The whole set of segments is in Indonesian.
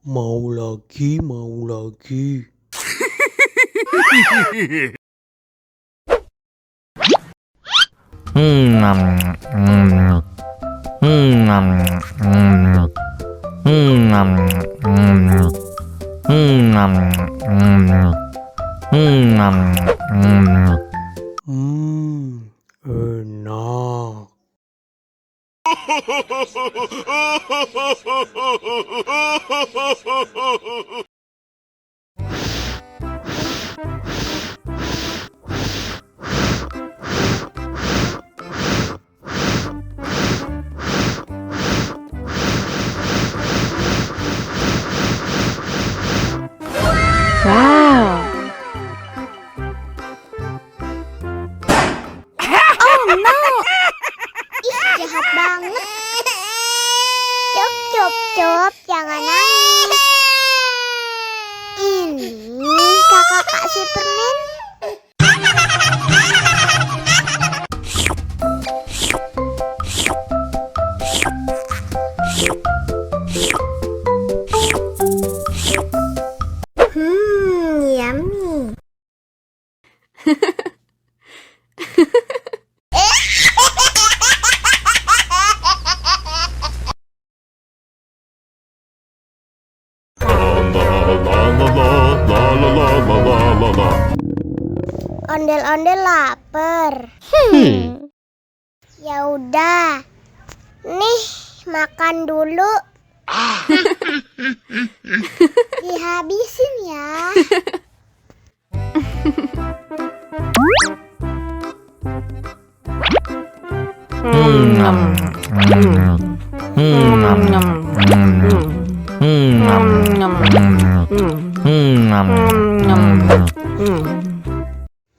Mau lagi, mau lagi. Enak. Wow. Oh no. Ih, jahat banget. Cop, jangan nangis. Ini kakak kasih permen. Yummy. Ondel-ondel lapar. Ya udah. Nih, makan dulu. Dihabisin ya.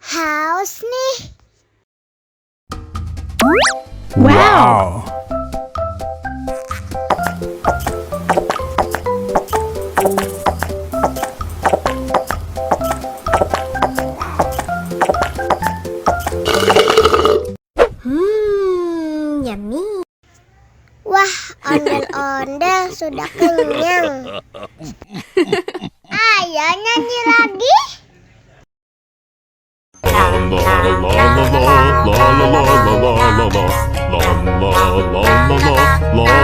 Haus nih. Wow. Yummy. Wah, ondel-ondel sudah kenyang. Ayo nyanyi lagi. La la la la la la la la la la la la la la la la